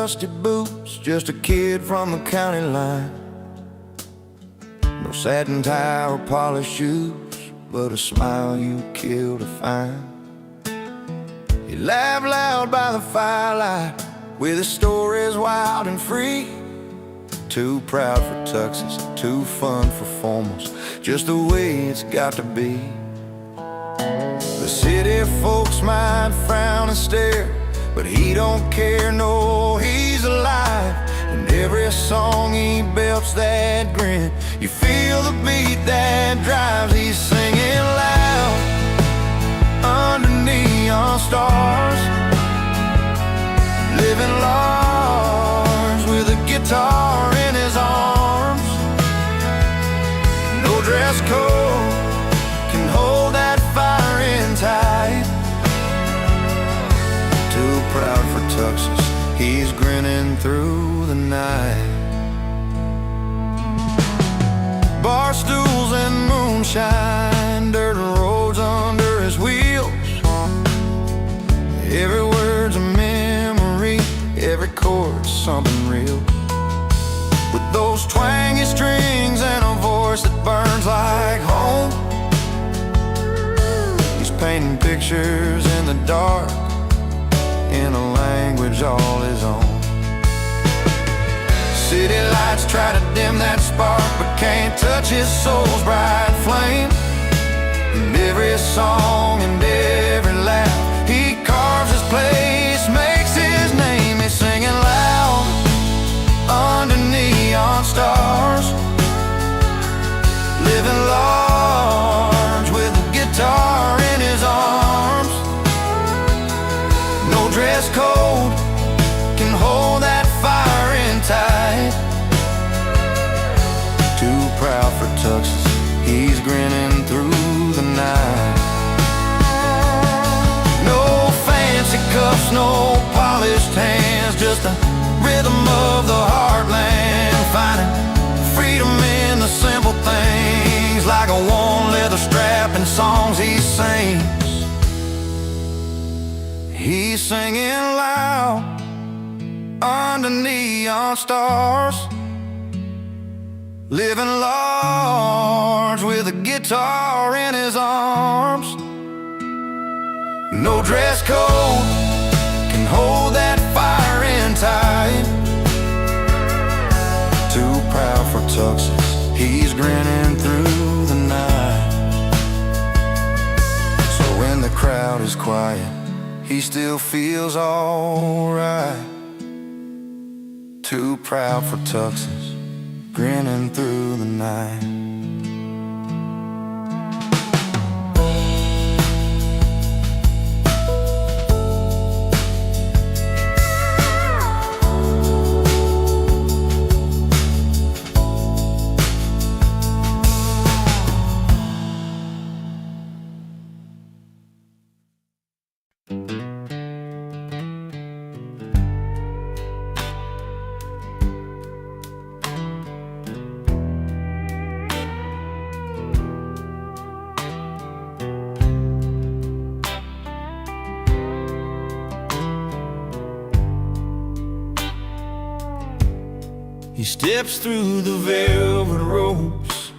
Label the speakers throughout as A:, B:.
A: dusty boots, just a kid from the county line. No satin tie or polished shoes, but a smile you kill to find. He laughed loud by the firelight, with his stories wild and free. Too proud for tuxes, too fun for formals, just the way it's got to be. The city folks might frown and stare, but he don't care, no, he's alive. And every song he belts that grin, you feel the beat that drives. He's singing loud under neon stars, living large with a guitar in his arms. No dress code can hold that fire in tight. Too proud for tuxes, he's grinning through the night. Bar stools and moonshine, dirt roads under his wheels. Every word's a memory, every chord's something real. With those twangy strings and a voice that burns like home, he's painting pictures in the dark, in a language all his own. City lights try to dim that spark, but can't touch his soul's bright flame. And every song and every laugh, he carves his place, makes his name. He's singing loud under neon stars, living large with a guitar in his arms. No dress code can hold that fire in tight. Too proud for tuxes, he's grinning through the night. No fancy cuffs, no polished hands, just the rhythm of the heartland, finding freedom in the simple things, like a worn leather strap in songs he sings. He's singing loud under neon stars, living large with a guitar in his arms. No dress code can hold that fire in tight. Too proud for tuxes, he's grinning through the night. So when the crowd is quiet, he still feels alright. Too proud for tuxes, grinning through the night. He steps through the velvet ropes,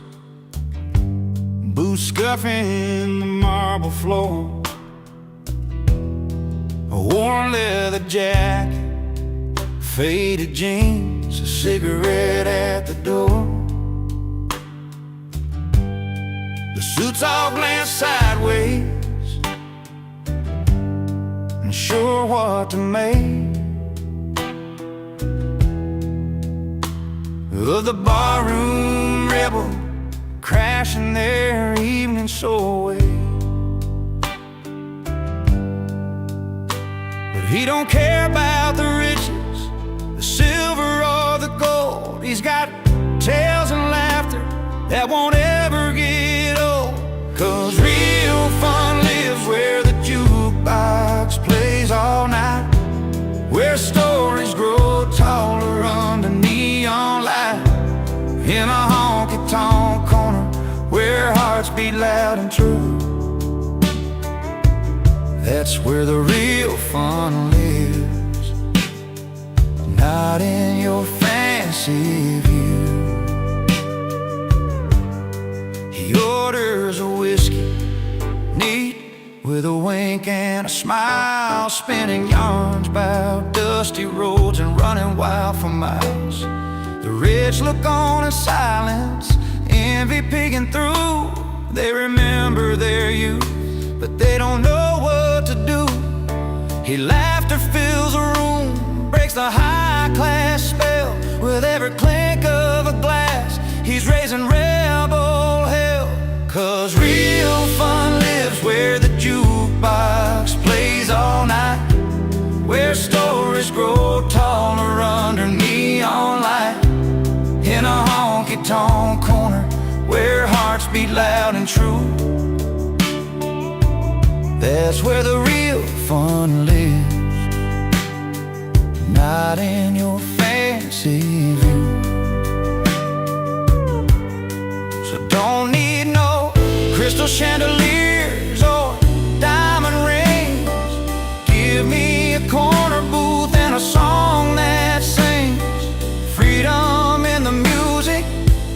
A: boots scuffing the marble floor, a worn leather jacket, faded jeans, a cigarette at the door. The suits all glance sideways, unsure what to make of the barroom rebel crashing their evening soul away. But he don't care about the riches, the silver or the gold. He's got tales and laughter that won't ever get old. 'Cause real fun lives where the jukebox plays all night, where stories grow taller under neon light, in a honky-tonk corner where hearts beat loud and true. That's where the real fun lives. fancy view. He orders a whiskey, neat, with a wink and a smile, spinning yarns about dusty roads and running wild for miles. The rich look on in silence, envy peeking through. They remember their youth, but they don't know what to do. His laughter fills a room, breaks the high-class spell. With every clink of a glass, he's raising rebel hell. 'Cause real fun lives where the jukebox plays all night, where stories grow taller under neon light, in a honky-tonk corner where hearts beat loud and true. That's where the real fun lives, not in your fancy view. So don't need no crystal chandeliers or diamond rings. Give me a corner booth and a song that sings freedom in the music,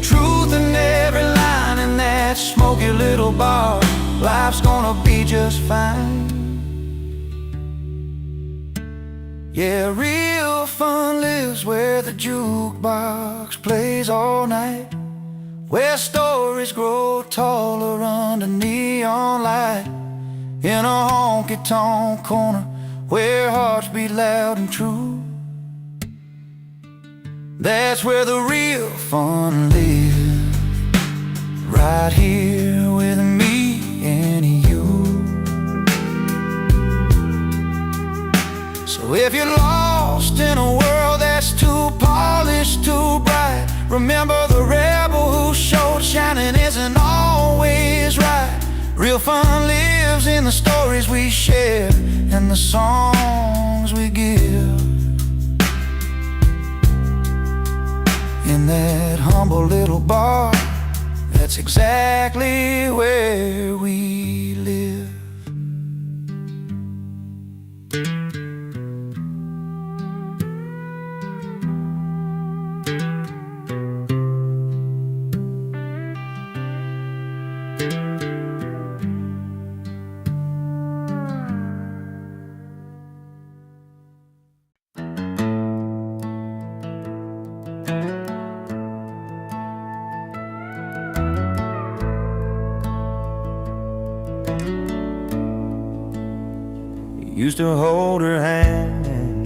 A: truth in every line. In that smoky little bar, life's gonna be just fine. Yeah, real fun lives where the jukebox plays all night, where stories grow taller under neon light, in a honky-tonk corner where hearts beat loud and true. That's where the real fun lives, right here with me and you. So if you're lost in a world that's too polished, too bright, remember the rebel who showed shining isn't always right. Real fun lives in the stories we share and the songs we give. In that humble little bar, that's exactly where we live. Used to hold her hand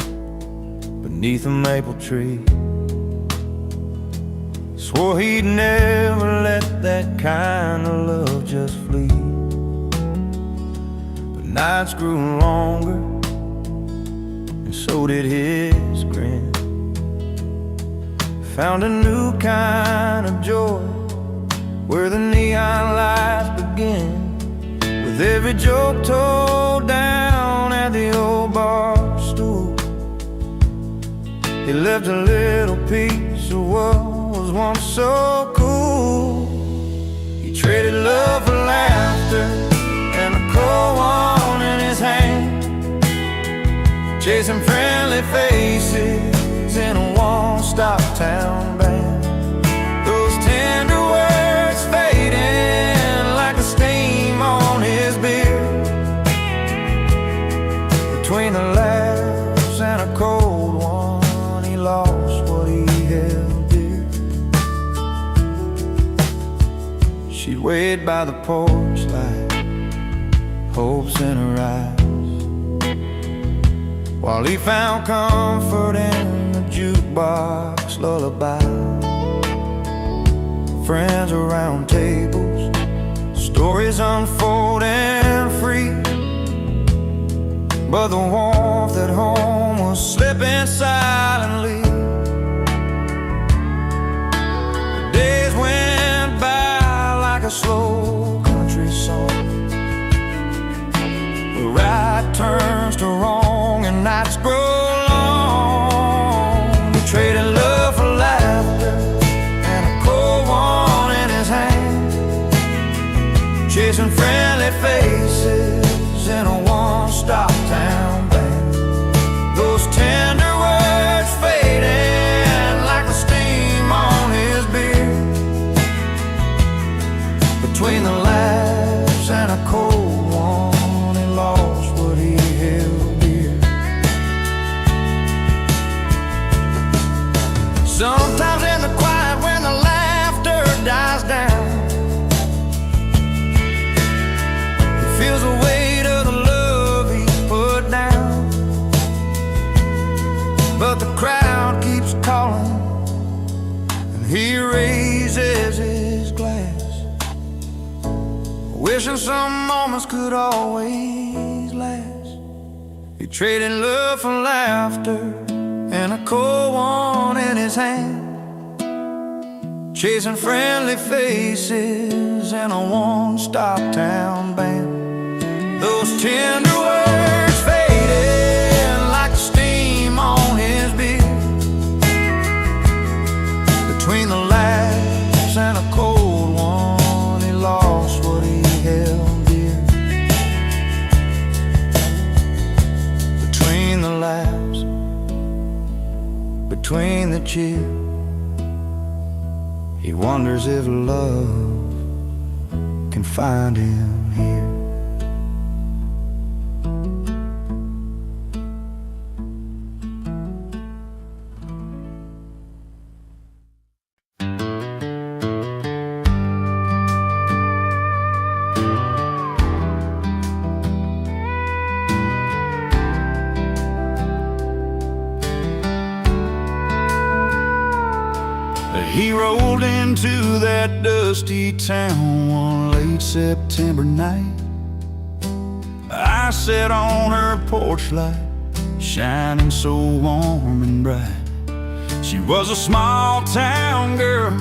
A: beneath a maple tree. Swore he'd never let that kind of love just flee. But nights grew longer, and so did his grin. Found a new kind of joy where the neon lights begin, with every joke told down at the old bar stool. He left a little piece of what was once so cool. He traded love for laughter and a cold one in his hand, chasing friendly faces in a one-stop town band. Those tender words fading like a steam on his beard, between the laughs and a cold one, he lost what he held dear. She'd wait by the porch light, hopes in her eyes, while he found comfort in the jukebox lullaby. Friends around tables, stories unfolding free, but the warmth at home was slipping silently. The days went by like a slow country song, where right turns to wrong and nights grow long. We traded love for laughter and a cold one in his hand, chasing friendly faces in a one-stop town band. Those tender words fade Sometimes in the quiet when the laughter dies down, he feels the weight of the love he put down. But the crowd keeps calling, and he raises his glass, wishing some moments could always last. He traded love for laughter and a cold one in his hand, chasing friendly faces in a one-stop town band. Those tender words faded like the steam on his beard, between the laughs and a cold one, he lost what he held dear. Between the laughs, between the cheer, he wonders if love can find him here. He rolled into that dusty town one late September night. I sat on her porch light, shining so warm and bright. She was a small town girl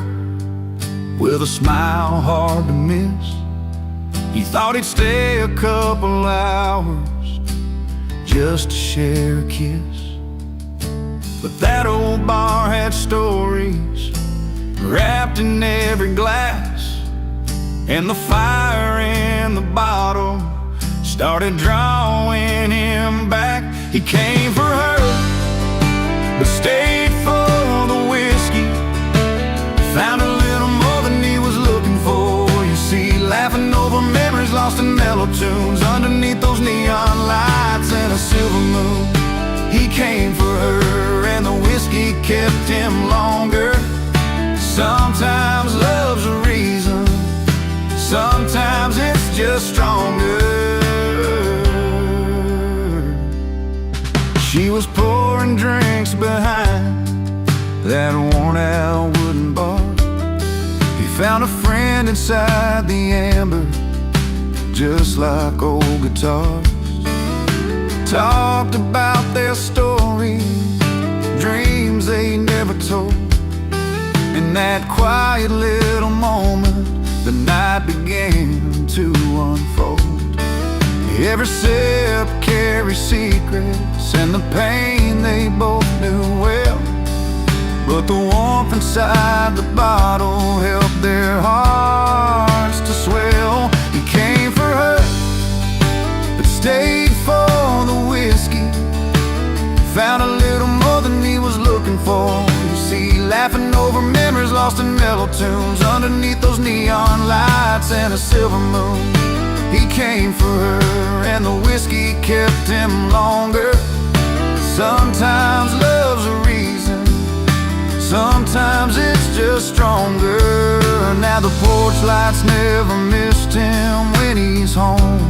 A: with a smile hard to miss. He thought he'd stay a couple hours just to share a kiss. But that old bar had stories wrapped in every glass, and the fire in the bottle started drawing him back. He came for her, but stayed for the whiskey. Found a little more than he was looking for. You see, laughing over memories lost in mellow tunes, underneath those neon lights and a silver moon. He came for her, and the whiskey kept him longer. Sometimes love's a reason, sometimes it's just stronger. She was pouring drinks behind that worn-out wooden bar. He found a friend inside the amber, just like old guitars. Talked about their stories, dreams they never told. In that quiet little moment, the night began to unfold. Every sip carried secrets, and the pain they both knew well. But the warmth inside the bottle helped their hearts to swell. He came for her, but stayed for the whiskey. Found a little more than he was looking for. You see, laughing over memories lost in mellow tunes, underneath those neon lights and a silver moon. He came for her, and the whiskey kept him longer. Sometimes love's a reason, sometimes it's just stronger. Now the porch lights never missed him when he's home.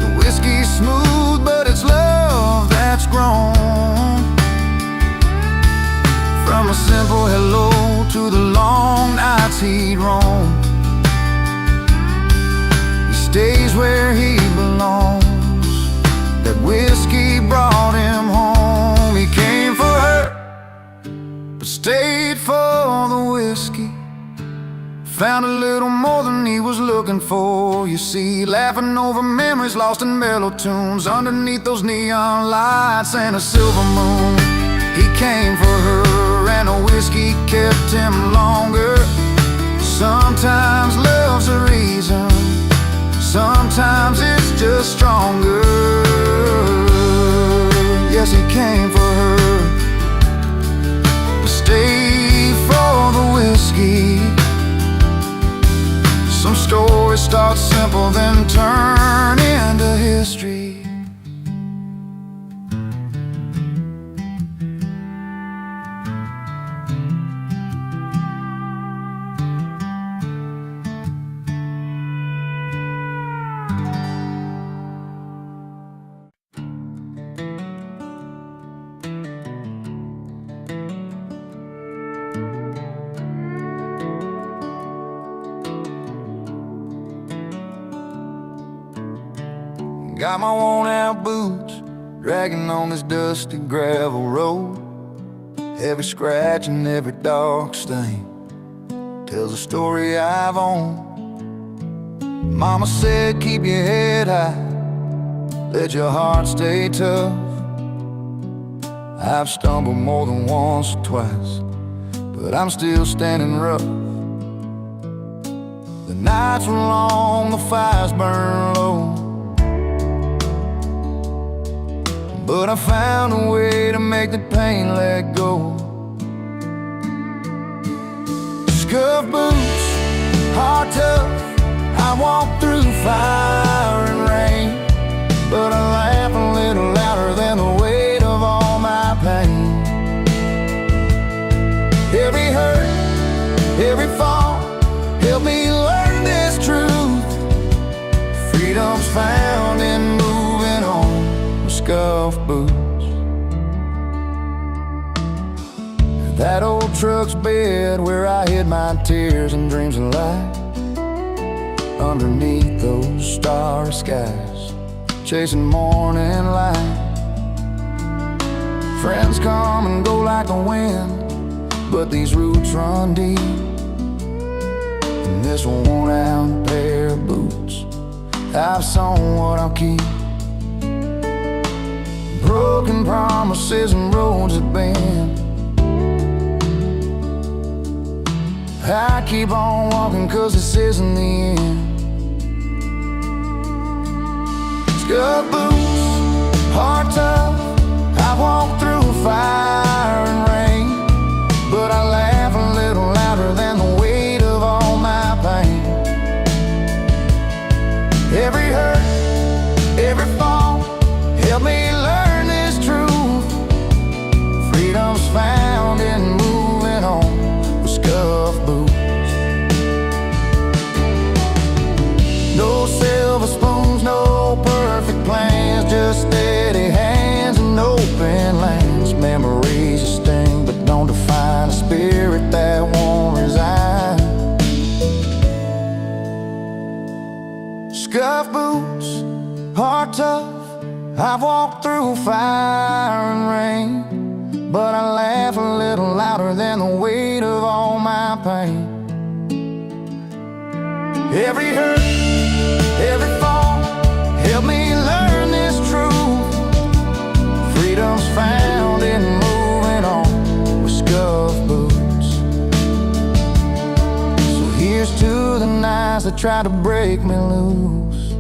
A: The whiskey's smooth, but it's love that's grown. From a simple hello to the long nights he'd roam. He stays where he belongs. That whiskey brought him home. He came for her, but stayed for the whiskey. Found a little more than he was looking for. You see, laughing over memories lost in mellow tunes, underneath those neon lights and a silver moon. He came for her, and the whiskey kept him longer. Sometimes love's a reason, sometimes it's just stronger. Yes, he came for her, but stayed for the whiskey. Some stories start simple, then turn into history. Got my worn out boots dragging on this dusty gravel road. Every scratch and every dark stain tells a story I've owned. Mama said keep your head high, let your heart stay tough. I've stumbled more than once or twice, but I'm still standing rough. The nights were long, the fires burn low, but I found a way to make the pain let go. Scuff boots, heart tough, I walk through fire and rain, but I laugh a little louder than the weight of all my pain. Every hurt, every fall, help me learn this truth. Freedom's found in moving on with scuff boots. That old truck's bed where I hid my tears and dreams of light. Underneath those starry skies, chasing morning light. Friends come and go like the wind, but these roots run deep. And this worn out pair of boots, I've sown what I'll keep. Broken promises and roads that bend, I keep on walking 'cause this isn't the end. Scuff boots, heart tough, I walk through fire and rain, but I laugh a little louder than the weight of all my pain. Every hurt, every fall, help me learn this truth. Freedom's found in moving on with scuff boots. No silver spoons, no perfect plans, just steady hands and open lands. Memories that sting but don't define a spirit that won't resign. Scuff boots, heart tough, I've walked through fire and rain, but I laugh a little louder than the weight of all my pain. Every hurt, every fall, help me learn this truth. Freedom's found in moving on with scuff boots. So here's to the nights that try to break me loose.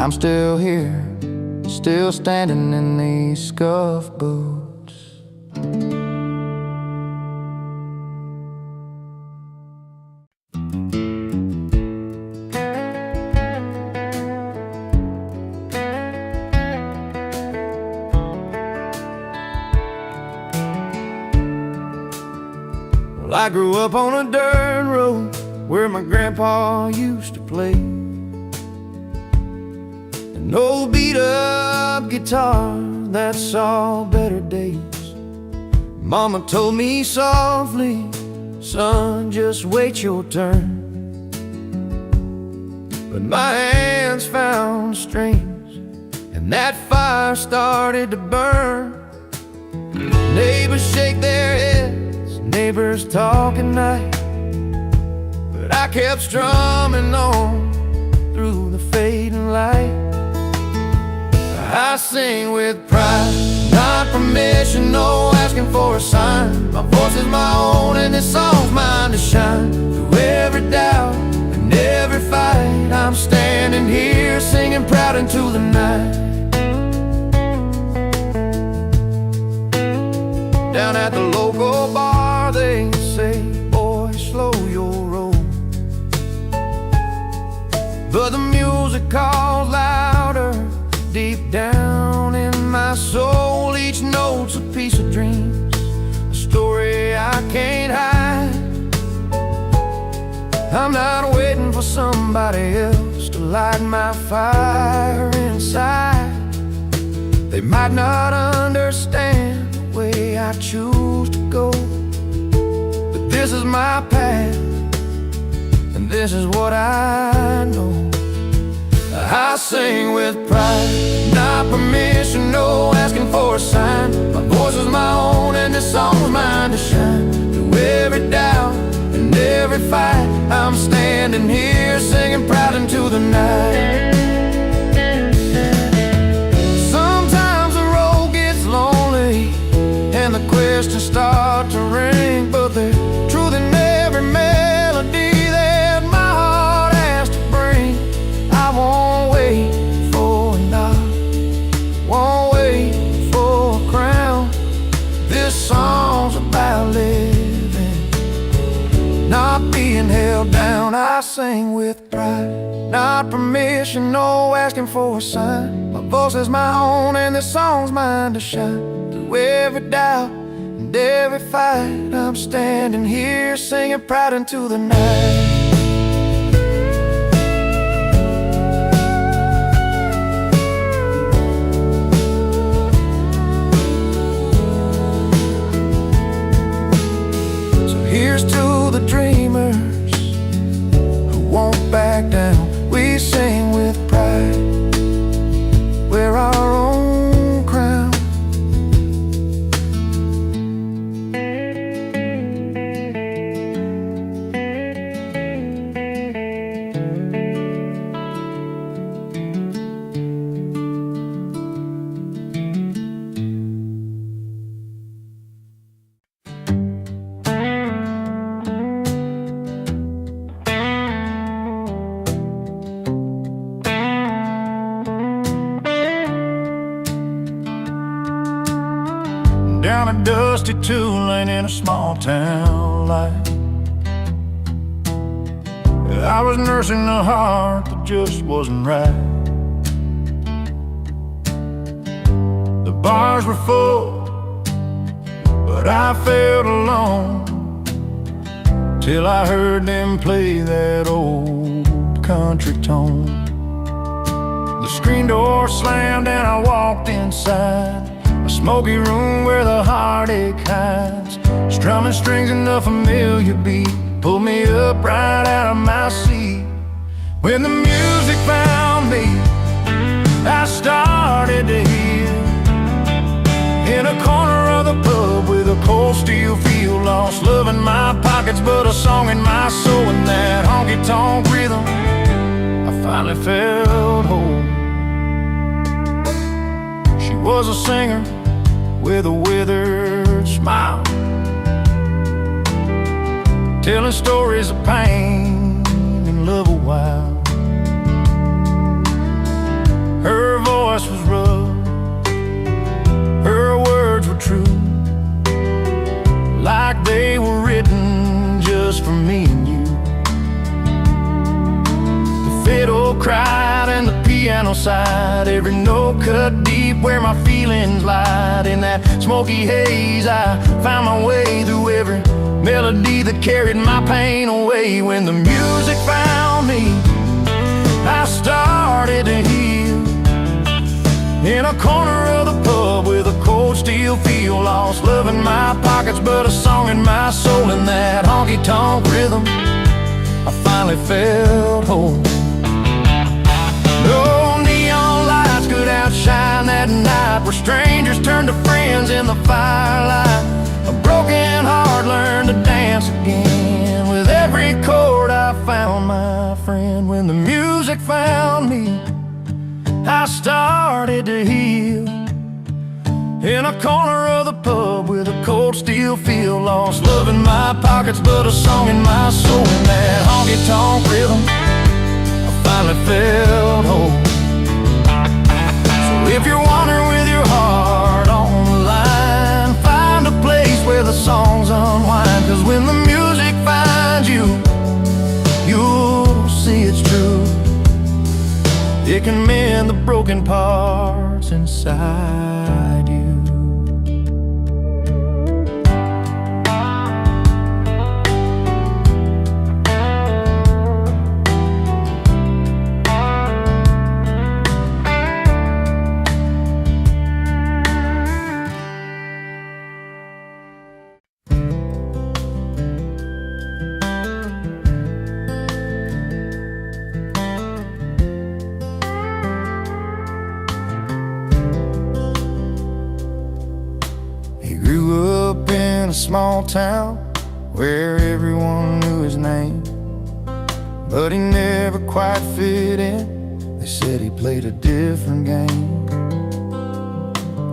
A: I'm still here, still standing in these scuff boots. I grew up on a dirt road where my grandpa used to play. An old beat-up guitar that saw better days. Mama told me softly, son, just wait your turn. But my hands found strings, and that fire started to burn. Neighbors shake their heads, neighbors talk at night, but I kept strumming on through the fading light. I sing with pride, not permission, no asking for a sign. My voice is my own and this song's mine to shine. Through every doubt and every fight, I'm standing here singing proud into the night. Down at the local bar they say, boy, slow your roll. But the music calls louder deep down in my soul. Each note's a piece of dreams, a story I can't hide. I'm not waiting for somebody else to light my fire inside. They might not understand the way I choose to go, but this is my path, and this is what I know. I sing with pride, not permission, no asking for a sign. My voice is my own and this song's mine to shine. Through every doubt and every fight, I'm standing here singing proud into the night. Sometimes the road gets lonely and the questions start to ring, but there's truth in every melody that my heart has to bring. I won't wait for a nod, won't wait for a crown. This song's about living, not being held down. I sing with pride, not permission, no asking for a sign. My voice is my own and this song's mine to shine. Through every doubt and every fight, I'm standing here singing proud into the night. Here's to the dreamers who won't back down. We sing with pride, we're our own crown. Down a dusty two-lane in a small town life, I was nursing a heart that just wasn't right. The bars were full, but I felt alone, till I heard them play that old country tone. The screen door slammed and I walked inside a smoky room where the heartache hides. Strumming strings and a familiar beat pulled me up right out of my seat. When the music found me, I started to heal. In a corner of the pub with a cold steel feel, lost love in my pockets but a song in my soul. And that honky-tonk rhythm, I finally felt whole. She was a singer with a withered smile, telling stories of pain and love a while. Her voice was rough, her words were true, like they were written just for me and you. The fiddle cried and the piano sighed, every note cut deep where my feelings lied. In that smoky haze I found my way through every melody that carried my pain away. When the music found me, I started to heal. In a corner of the pub with a cold steel feel, lost love in my pockets but a song in my soul. In that honky-tonk rhythm, I finally felt whole. No neon lights could outshine that night, where strangers turned to friends in the firelight. A broken heart learned to dance again. With every chord I found my friend. When the music found me, I started to heal. In a corner of the pub with a cold steel feel, lost love in my pockets but a song in my soul. In that honky-tonk rhythm, I finally felt whole. So if you're wandering with your heart on the line, find a place where the songs unwind. 'Cause when the music finds you, you'll see it's true. It can mend the broken parts inside you. a small town where everyone knew his name, but he never quite fit in. They said he played a different game.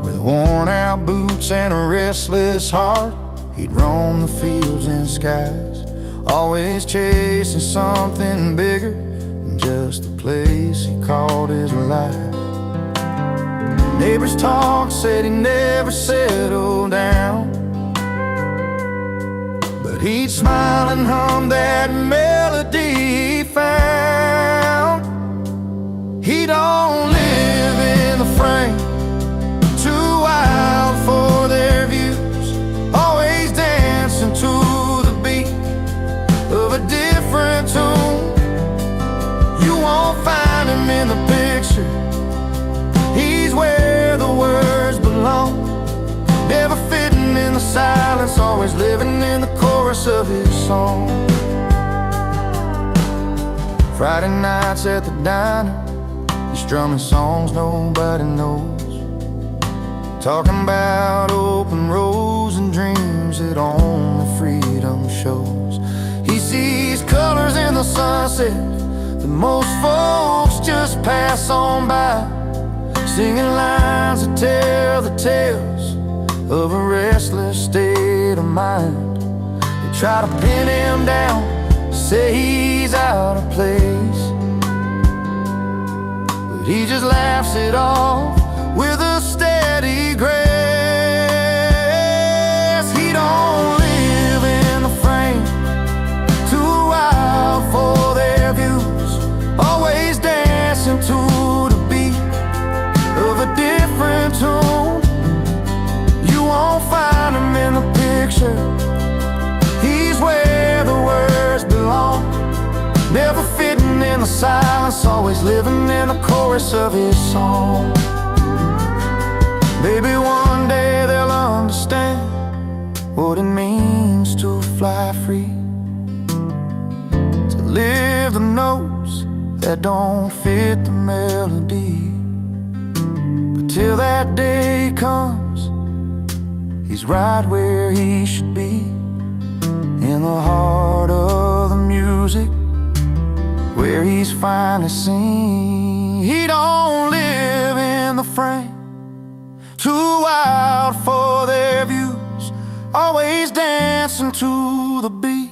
A: With worn-out boots and a restless heart, he'd roam the fields and skies, always chasing something bigger than just the place he called his life. Neighbors talked, said he never settled down, but he'd smile and hum that melody he found. He don't live in the frame, too wild for their views, always dancing to the beat of a different tune. You won't find him in the picture, he's where the words belong, never fitting in the silence, always living in the chorus of his song. Friday nights at the diner, he's strumming songs nobody knows, talking about open roads and dreams that only freedom shows. He sees colors in the sunset that most folks just pass on by, singing lines that tell the tales of a restless state of mind. They try to pin him down, say he's out of place, but he just laughs it off with a steady grace. He don't live in the frame, too wild for their views, always dancing to the beat of a different tune. You won't find him in the picture, he's where the words belong, never fitting in the silence, always living in the chorus of his song. Maybe one day they'll understand what it means to fly free, to live the notes that don't fit the melody. But till that day comes, he's right where he should be, in the heart of the music, where he's finally seen. He don't live in the frame, too wild for their views, always dancing to the beat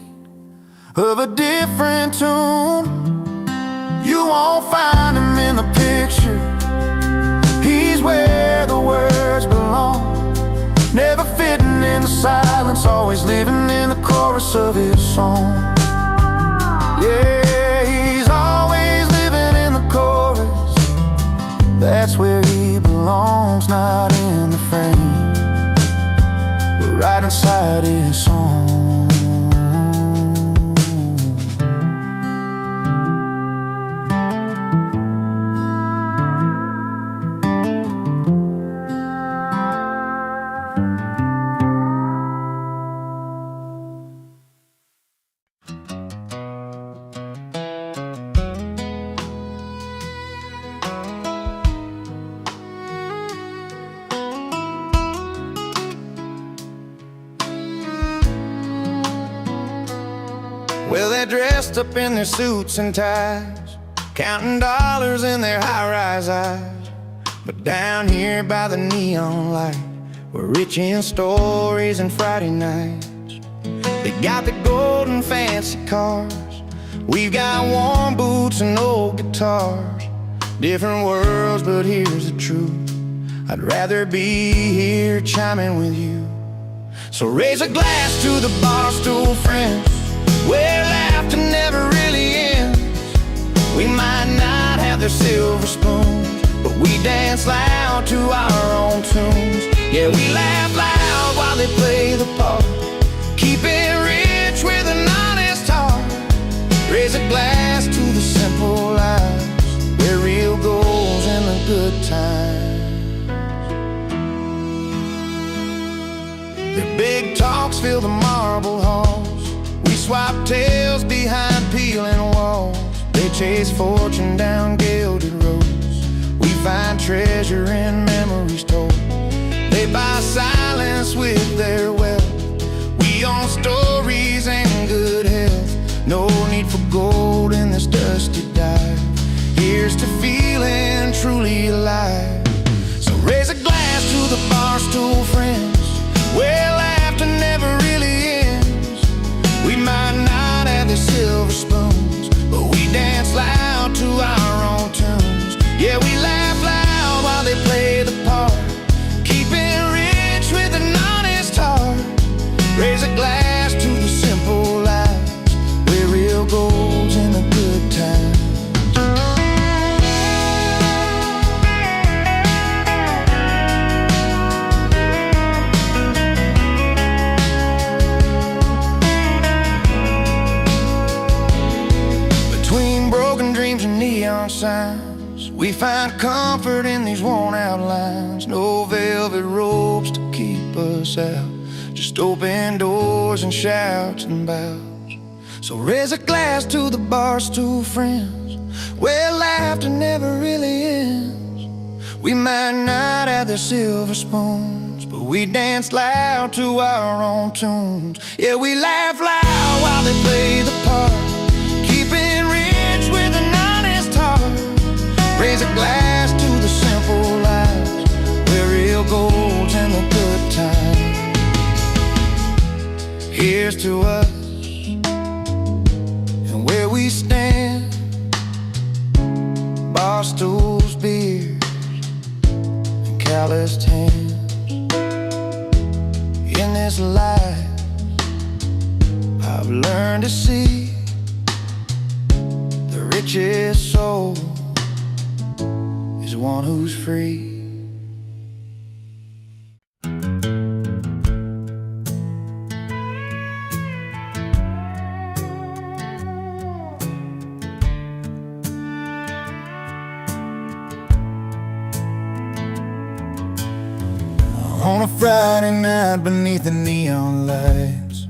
A: of a different tune. You won't find him in the picture, he's where the words belong, never fitting in the silence, always living in the chorus of his song. Yeah, he's always living in the chorus, that's where he belongs, not in the frame, but right inside his song. Well, they're dressed up in their suits and ties, counting dollars in their high-rise eyes. But down here by the neon light, we're rich in stories and Friday nights. They got the gold and fancy cars, we've got warm boots and old guitars. Different worlds, but here's the truth, I'd rather be here chiming with you. So raise a glass to the bar stool friends, where laughter never really ends. We might not have their silver spoons, but we dance loud to our own tunes. Yeah, we laugh loud while they play the part, keep it rich with an honest heart. Raise a glass to the simple lives, where real goals and the good times. Their big talks fill the marble halls, we swap tales behind peeling walls. They chase fortune down gilded roads, we find treasure in memories told. They buy silence with their wealth, signs. We find comfort in these worn-out lines. No velvet ropes to keep us out, just open doors and shouts and bows. So raise a glass to the barstool friends, where laughter never really ends. We might not have their silver spoons, but we dance loud to our own tunes. Yeah, we laugh loud while they play the part, keeping rich with an honest heart. Raise a glass to the simple lives, where real gold's in the good times. Here's to us and where we stand, bar stools, beers, and calloused hands. In this life, I've learned to see the richest soul is one who's free. On a Friday night beneath the neon lights,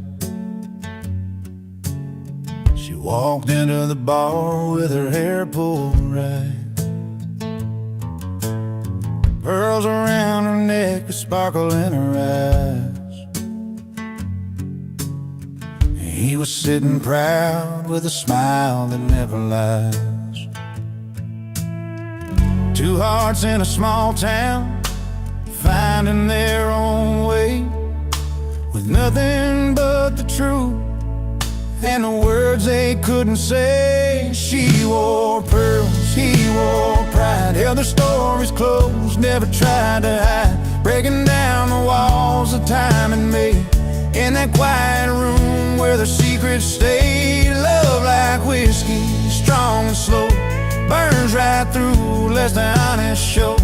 A: she walked into the bar with her hair pulled right, pearls around her neck, a sparkle in her eyes. He was sitting proud with a smile that never lies. Two hearts in a small town, finding their own way, with nothing but the truth and the words they couldn't say. She wore pearls, he wore pride, held their stories close, never tried to hide, breaking down the walls of time and made. In that quiet room where their secrets stayed, love like whiskey, strong and slow, burns right through, lets the honest show.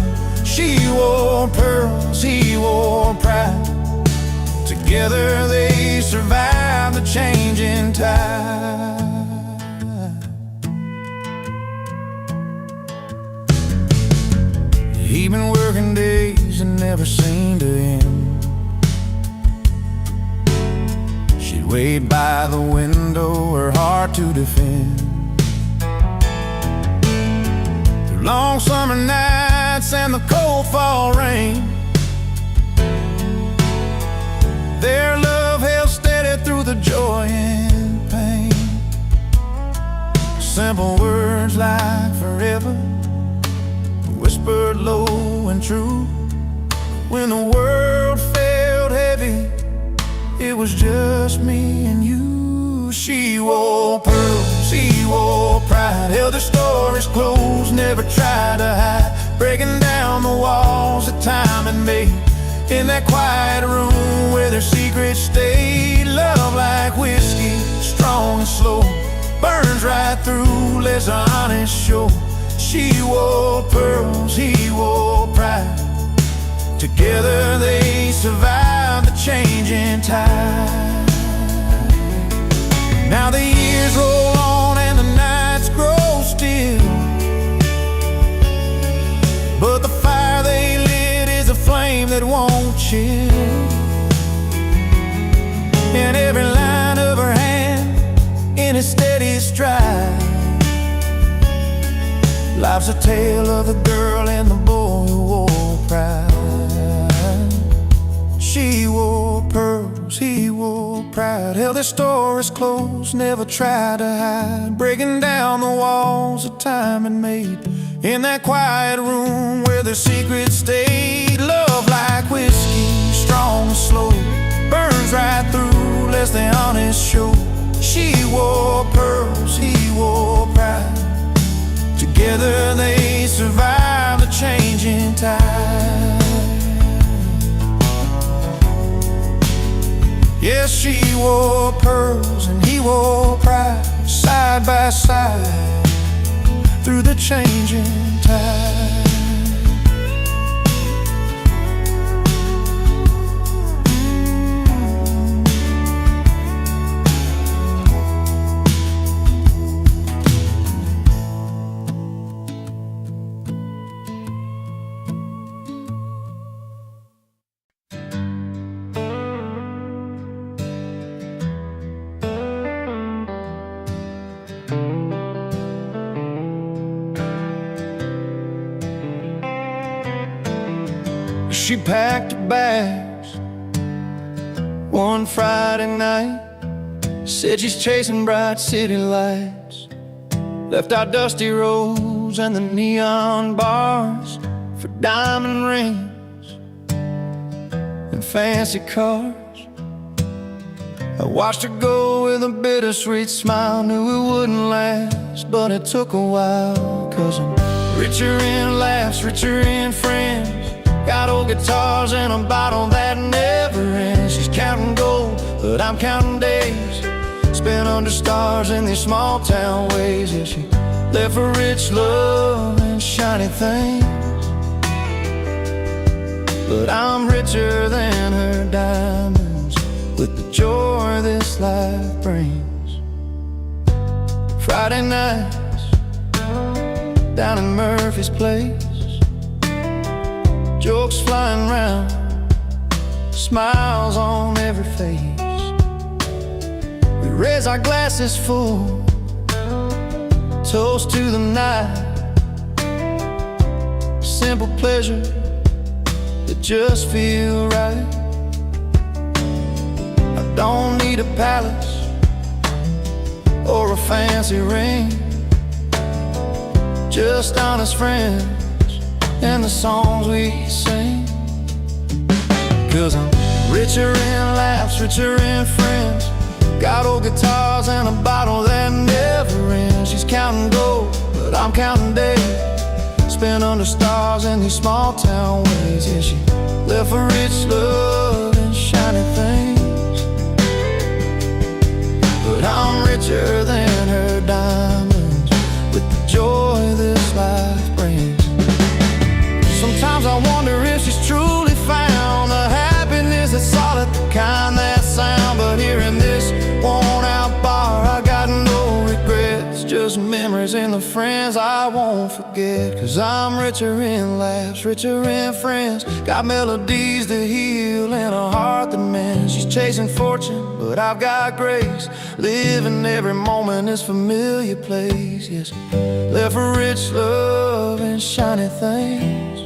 A: She wore pearls, he wore pride, together they survived the changing tide. He'd been working days and never seemed to end. She'd wait by the window, her heart to defend. Through long summer nights and the cold fall rain, their love held steady through the joy and pain. Simple words like forever, whispered low and true. When the world felt heavy, it was just me and you. She wore pearls, he wore pride, held their stories close, never tried to hide, breaking down the walls that time had made. In that quiet room where their secrets stayed, love like whiskey, strong and slow, burns right through, lets the honest show. She wore pearls, he wore pride, together they survived the changing tide. Now the years roll on and the nights grow still, but the fire they lit is a flame that won't chill. In every line of her hand, in a steady stride, life's a tale of the girl and the boy who wore pride. She wore pearls, he wore pride, held their stories close, never tried to hide, breaking down the walls that time had made. In that quiet room where their secrets stayed, love like whiskey, strong and slow, burns right through, lets the honest show. She wore pearls, he wore pride, together they survived the changing tide. Yes, she wore pearls and he wore pride, side by side through the changing tide. She packed her bags one Friday night, said she's chasing bright city lights, left our dusty roads and the neon bars for diamond rings and fancy cars. I watched her go with a bittersweet smile, knew it wouldn't last, but it took a while. 'Cause I'm richer in laughs, richer in friends, got old guitars and a bottle that never ends. She's counting gold, but I'm counting days spent under stars in these small town ways. Yeah, she left for rich love and shiny things, but I'm richer than her diamonds with the joy this life brings. Friday nights down in Murphy's place, jokes flying round, smiles on every face. We raise our glasses full, toast to the night, simple pleasure that just feel right. I don't need a palace or a fancy ring, just honest friends and the songs we sing. 'Cause I'm richer in laughs, richer in friends, got old guitars and a bottle that never ends. She's counting gold, but I'm counting days spent under stars in these small town ways. Yeah, she left for rich love and shiny things, but I'm richer than her diamonds with the joy this life brings. Sometimes I wonder if she's truly found the happiness that's solid, the kind that sound. But here in this worn-out bar, I got no regrets, just memories and the friends I won't forget. 'Cause I'm richer in laughs, richer in friends, got melodies that heal and a heart that mends. She's chasing fortune, but I've got grace, living every moment is familiar place. Yes, left for rich love and shiny things,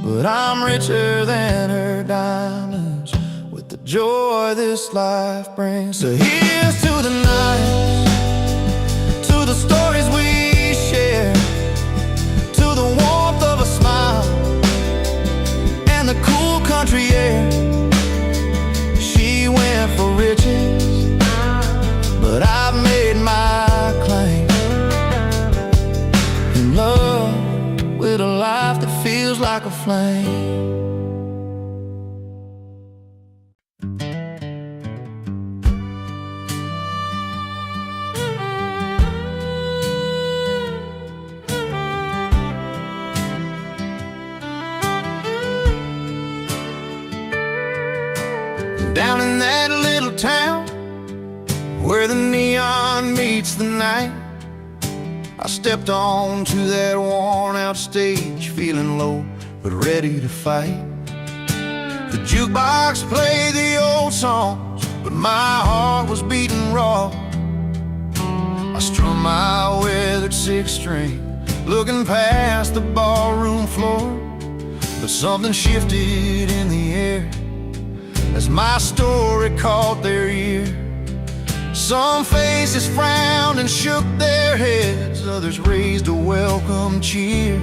A: but I'm richer than her diamonds with the joy this life brings. So here's to the nights, to the stories we share, to the warmth of a smile and the cool country air. She went for riches, but I've made my claim in love with a life that feels like a flame. Down in that little town where the neon meets the night, I stepped onto that worn-out stage, feeling low but ready to fight. The jukebox played the old songs, but my heart was beating raw. I strummed my weathered six-string, looking past the ballroom floor, but something shifted in the air as my story caught their ear. Some faces frowned and shook their heads, others raised a welcome cheer.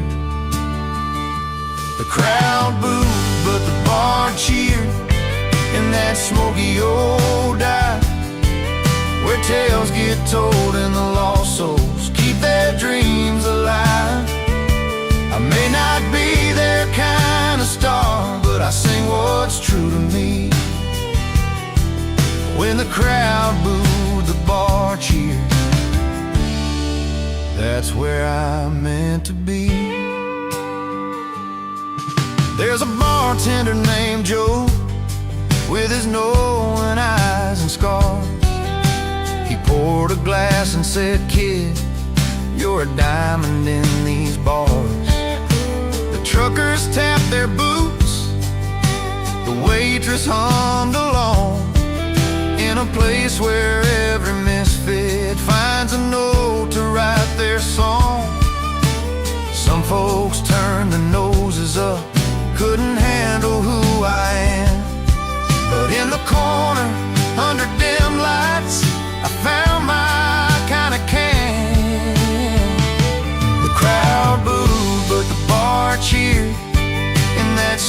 A: The crowd booed, but the bar cheered in that smoky old dive, where tales get told and the lost souls keep their dreams alive. I may not be their kind of star, but I sing what's true to me. When the crowd booed, the bar cheered, that's where I'm meant to be. There's a bartender named Joe with his knowing eyes and scars. He poured a glass and said, "Kid, you're a diamond in these bars." The truckers tapped their boots, the waitress hummed along, in a place where every misfit finds a note to write their song. Some folks turn their noses up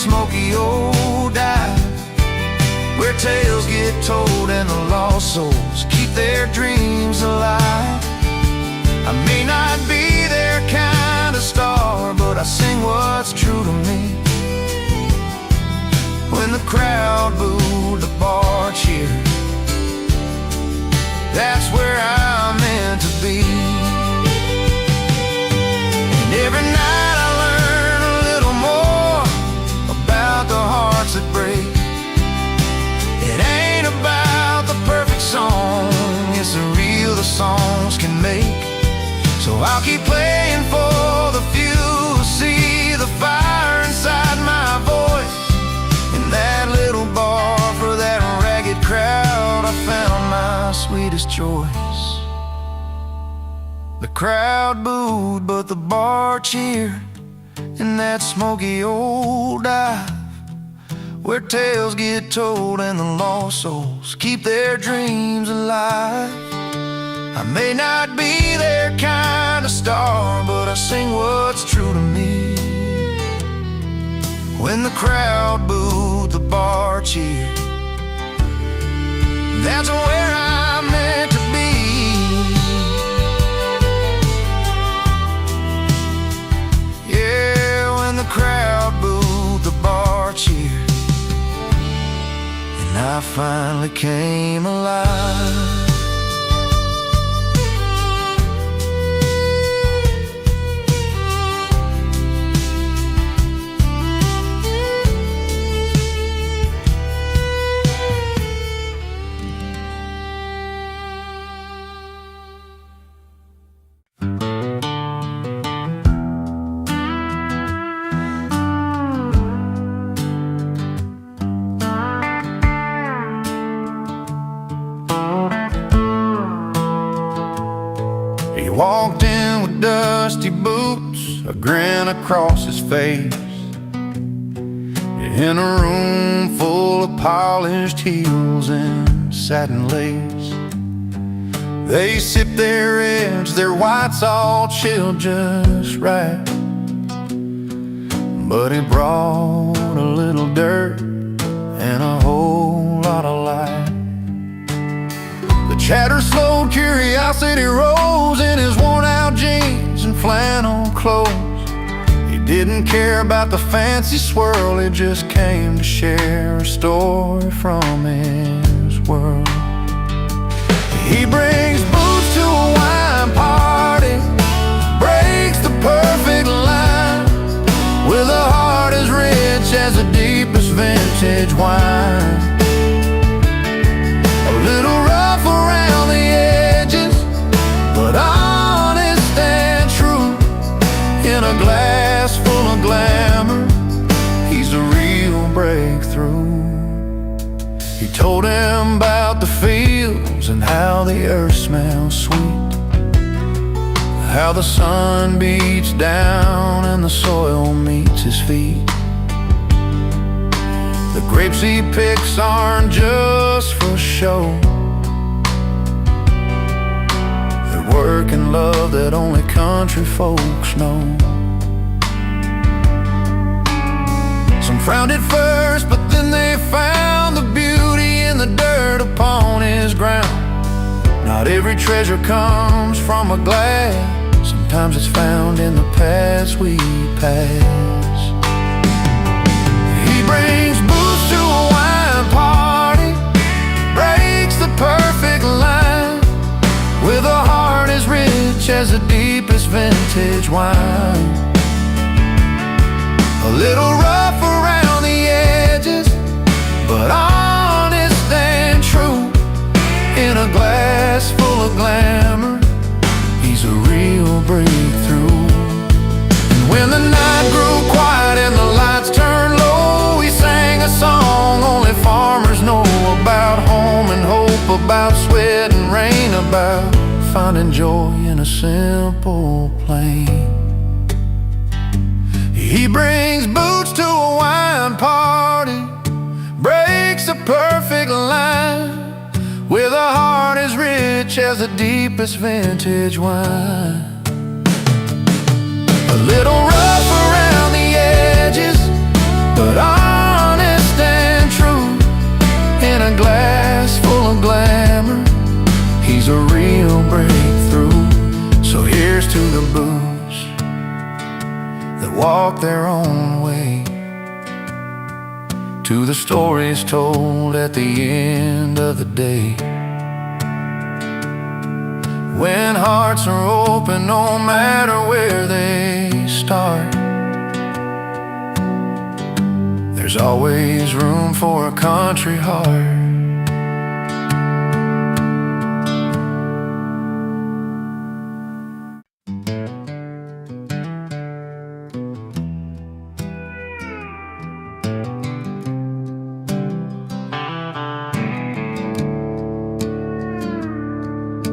A: smoky old dive, where tales get told and the lost souls keep their dreams alive. I may not be their kind of star, but I sing what's true to me. When the crowd booed, the bar cheered, that's where I'm meant to be. And every night I learn a little more about the hearts that break. It ain't about the perfect song, it's the real the songs can make. So I'll keep playing for the few who see the fire inside my voice. In that little bar, for that ragged crowd, I found my sweetest choice. The crowd booed, but the bar cheered. In that smoky old dive, where tales get told and the lost souls keep their dreams alive. I may not be their kind of star, but I sing what's true to me. When the crowd booed, the bar cheered, that's where I'm meant to be. Yeah, when the crowd booed, the bar cheered, and I finally came alive. He walked in with dusty boots, a grin across his face, in a room full of polished heels and satin lace. They sipped their reds, their whites all chilled just right, but he brought a little dirt and a whole lot of light. The chatter slowed, curiosity rose in his worn-out jeans and flannel clothes. He didn't care about the fancy swirl, he just came to share a story from his world. He brings boots to a wine party, breaks the perfect line, with a heart as rich as the deepest vintage wine. A little rough around the edges, but honest and true. In a glass full of glamour, he's a real breakthrough. He told him about the fields and how the earth smells sweet, how the sun beats down and the soil meets his feet. The grapes he picks aren't just for show, they're work and love that only country folks know. Some frowned at first, but then they found the beauty in the dirt upon his ground. Not every treasure comes from a glass, sometimes it's found in the paths we pass. He brings boots to a wine party, breaks the perfect line, with a heart as rich as the deepest vintage wine. A little rough around the edges, but honest and true. In a glass full of glamour, he's a real breakthrough. And when the night grew quiet and the lights turned low, he sang a song only farmers know about home and hope, about sweat and rain, about finding joy in a simple plain. He brings boots to a wine party, breaks a perfect line, with a heart as rich as the deepest vintage wine. A little rough around the edges, but walk their own way to the stories told at the end of the day. When hearts are open, no matter where they start, there's always room for a country heart.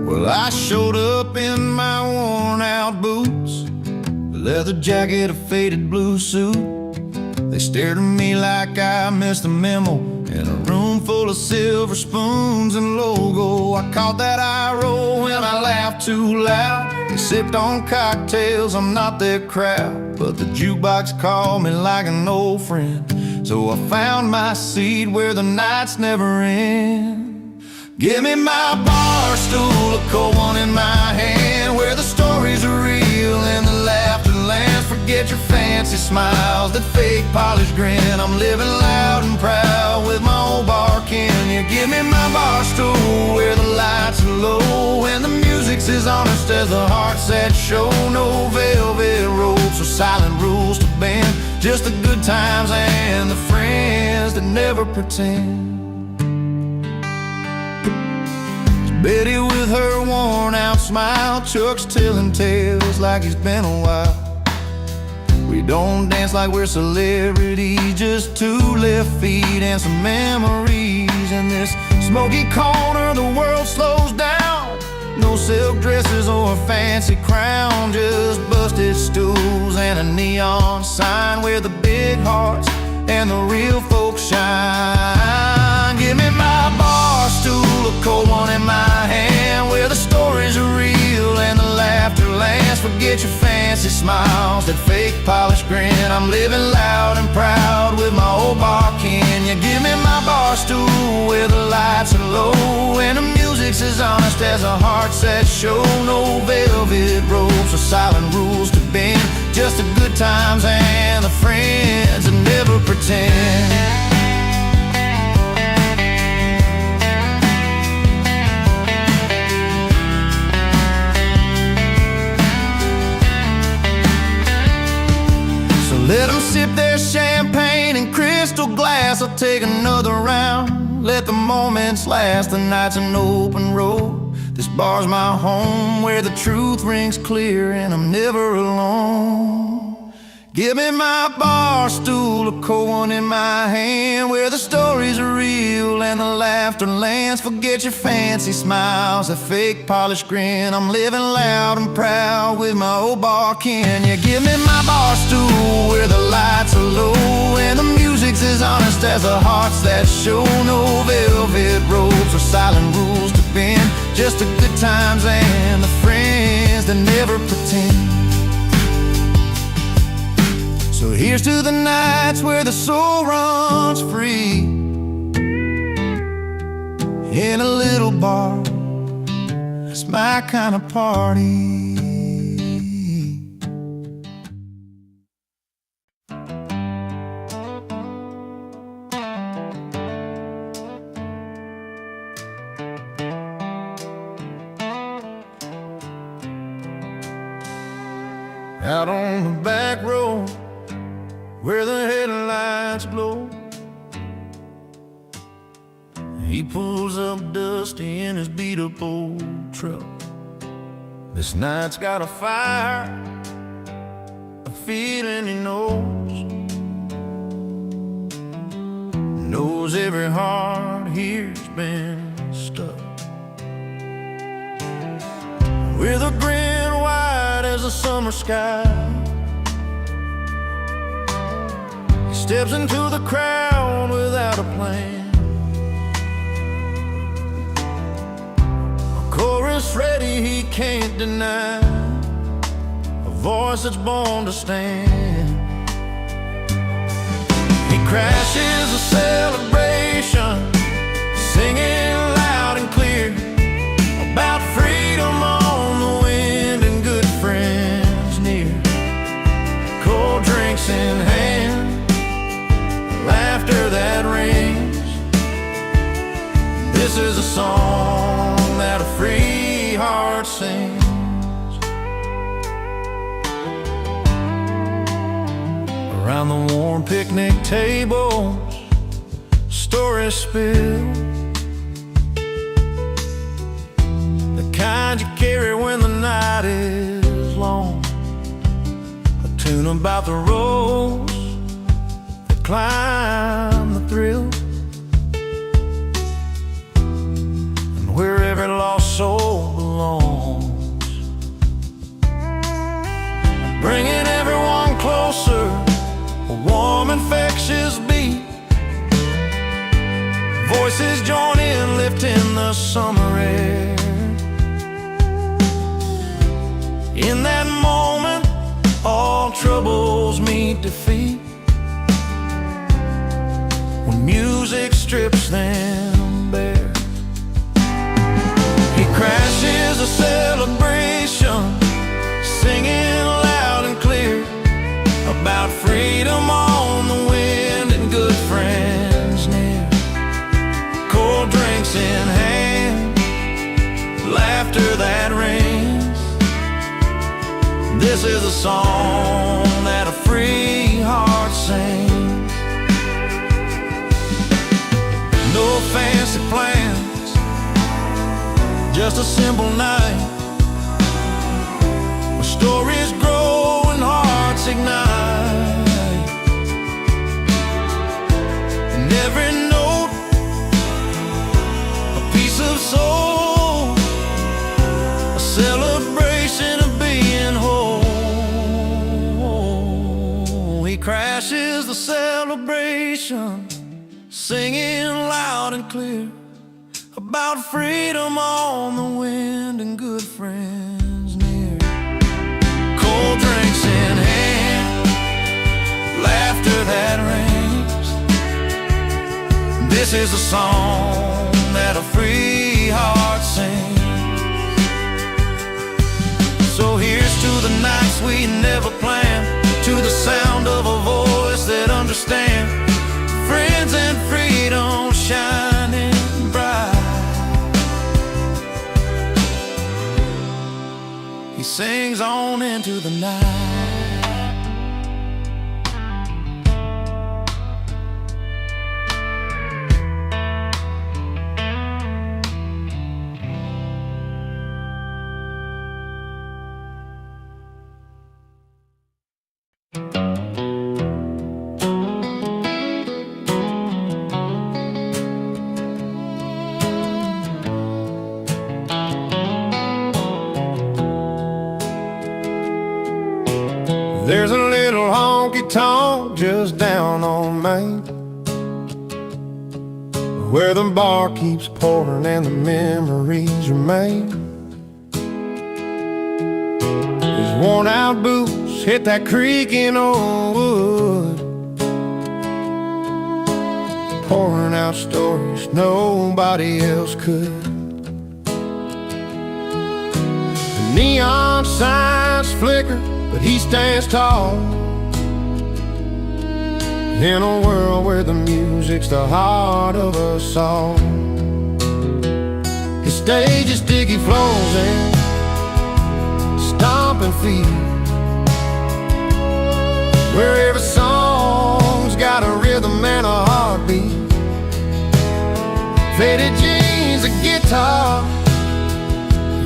A: Well, I showed up in my worn-out boots, a leather jacket, a faded blue suit. They stared at me like I missed a memo in a room full of silver spoons and logo. I caught that eye roll when I laughed too loud. They sipped on cocktails, I'm not their crowd, but the jukebox called me like an old friend. So I found my seat where the nights never end. Give me my bar stool, a cold one in my hand, where the stories are real and the laughter lands. Forget your fancy smiles, that fake polished grin. I'm living loud and proud with my old bar kin. You give me my bar stool, where the lights are low and the music's as honest as the hearts that show. No velvet ropes or silent rules to bend, just the good times and the friends that never pretend. Betty with her worn-out smile, Chuck's telling tales like it's been a while. We don't dance like we're celebrities, just two left feet and some memories. In this smoky corner, the world slows down. No silk dresses or a fancy crown, just busted stools and a neon sign where the big hearts and the real folks shine. Give me my bar stool, a cold one in my hand, where the stories are real and the laughter lands. Forget your fancy smiles, that fake polished grin. I'm living loud and proud with my old bar kin. You give me my bar stool, where the lights are low and the music's as honest as the hearts that show. No velvet ropes or silent rules to bend, just the good times and the friends that never pretend. Let them sip their champagne in crystal glass. I'll take another round, let the moments last. The night's an open road, this bar's my home, where the truth rings clear and I'm never alone. Give me my bar stool, a cold one in my hand, where the stories are real and the laughter lands. Forget your fancy smiles, that fake polished grin. I'm living loud and proud with my old bar kin. You give me my bar stool, where the lights are low and the music's as honest as the hearts that show. No velvet ropes or silent rules to bend, just the good times and the friends that never pretend. So here's to the nights where the soul runs free, in a little bar, it's my kind of party. Out on the back road, where the headlights glow, he pulls up dusty in his beat-up old truck. This night's got a fire, a feeling he knows every heart here's been stuck. With a grin wide as a summer sky, he steps into the crowd without a plan. A chorus ready, he can't deny, a voice that's born to stand. He crashes a celebration, singing loud and clear about freedom on the wind and good friends near. Cold drink This is a song that a free heart sings. Around the warm picnic tables, stories spilled, the kind you carry when the night is long. A tune about the roads that climb the thrill, and where every lost soul belongs. Bringing everyone closer, a warm, infectious beat. Voices join in, lifting the summer air. In that moment, all troubles meet defeat, when music strips them bare. He crashes a celebration, singing loud and clear about freedom on the wind and good friends near. Cold drinks in hand, laughter that rings. This is a song that a free heart sings. No fancy plans, just a simple night, where stories grow and hearts ignite. And every note, a piece of soul, a celebration of being whole. He crashes the celebration, singing loud and clear about freedom on the wind and good friends near. Cold drinks in hand, laughter that rings. This is a song that a free heart sings. So here's to the nights we never planned, to the sound of a voice that understands. Friends and freedom shining bright. He sings on into the night. There's a little honky-tonk just down on Main, where the bar keeps pouring and the memories remain. His worn-out boots hit that creaking old wood, pouring out stories nobody else could. The neon signs flicker, but he stands tall in a world where the music's the heart of us all. His stage is sticky floors and stomping feet, where every song's got a rhythm and a heartbeat. Faded jeans, a guitar,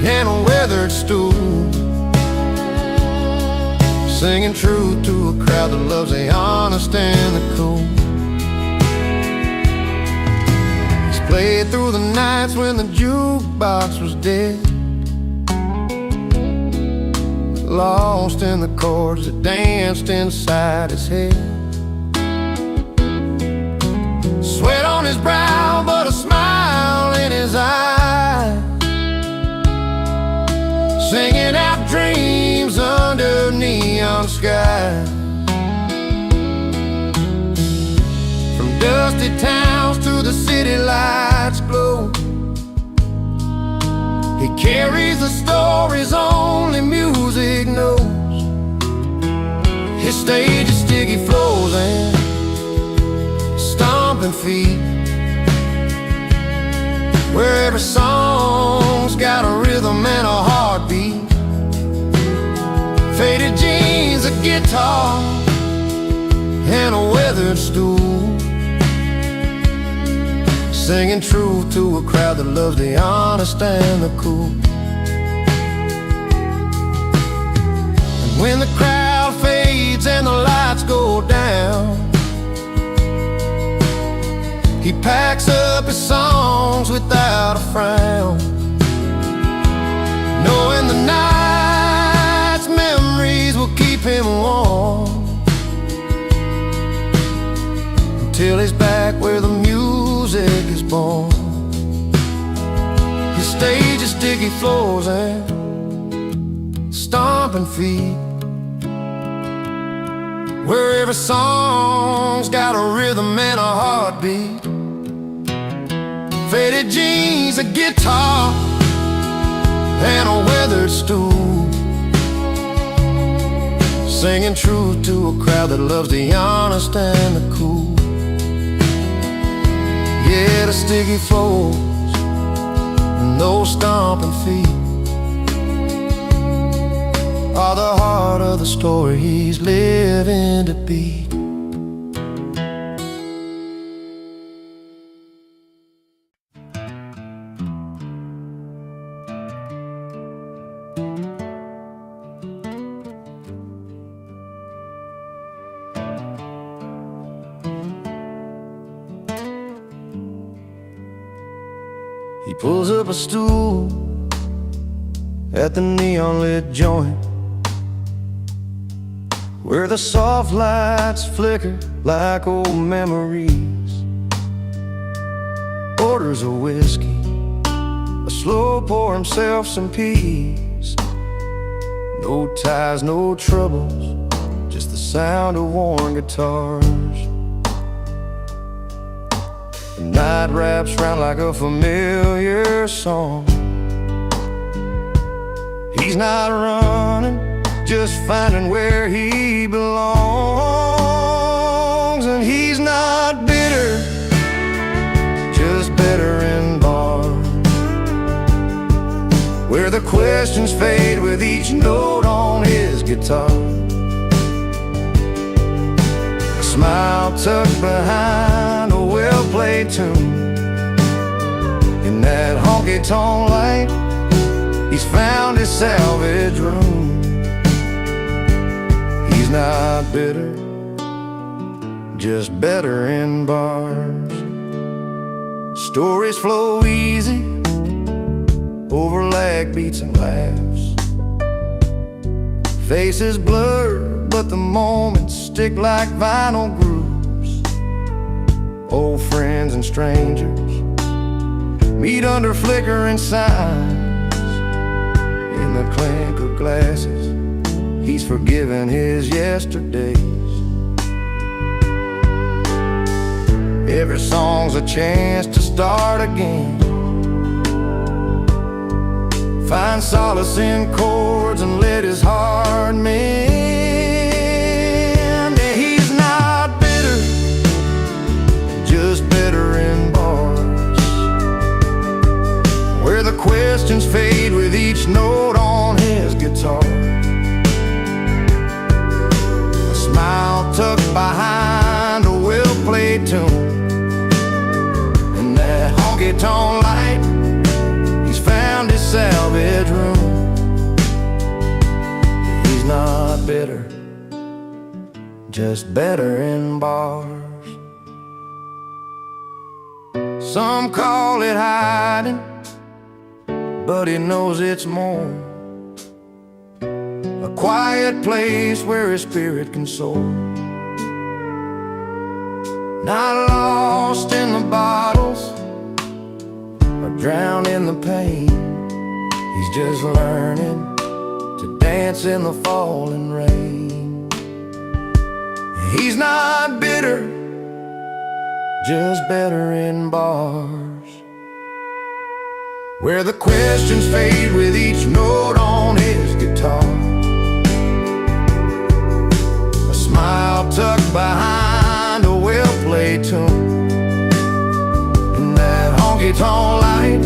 A: and a weathered stool, singing truth to a crowd that loves the honest and the cool. He's played through the nights when the jukebox was dead, lost in the chords that danced inside his head. Sweat on his brow, but a smile in his eyes, singing out dreams under neon sky. From dusty towns to the city lights glow, he carries the stories only music knows. His stage is sticky floors and stomping feet, where every song's got a rhythm and a heartbeat. Faded jeans, a guitar, and a weathered stool, singing truth to a crowd that loves the honest and the cool. And when the crowd fades and the lights go down, he packs up his songs without a frown, knowing the night's memories will keep him warm until he's back where the music is born. His stage is sticky floors and stomping feet, where every song's got a rhythm and a heartbeat. Faded jeans, a guitar, and a weathered stool, singing truth to a crowd that loves the honest and the cool. Yeah, the sticky floors and those stomping feet are the heart of the story he's living to beat. He pulls up a stool at the neon-lit joint, where the soft lights flicker like old memories. Orders a whiskey, a slow pour himself some peace. No ties, no troubles, just the sound of worn guitars. The night wraps round like a familiar song. He's not running, just finding where he belongs. And he's not bitter, just better in bars, where the questions fade with each note on his guitar. A smile tucked behind a well-played tune, in that honky-tonk light he's found his salvage room. He's not bitter, just better in bars. Stories flow easy over lag beats and laughs. Faces blur, but the moments stick like vinyl grooves. Old friends and strangers meet under flickering signs. In the clink of glasses, he's forgiven his yesterdays. Every song's a chance to start again, find solace in chords and let his heart mend. And he's not bitter, just better in bars, where the questions fade with each note on his guitar. A smile tucked behind a well-played tune, in that honky-tonk light he's found his salvage room. He's not bitter, just better in bars. Some call it hiding, but he knows it's more. A quiet place where his spirit can soar. Not lost in the bottles or drowned in the pain. He's just learning to dance in the falling rain. He's not bitter, just better in bars, where the questions fade with each note on his guitar. A smile tucked behind a well-played tune, in that honky-tonk light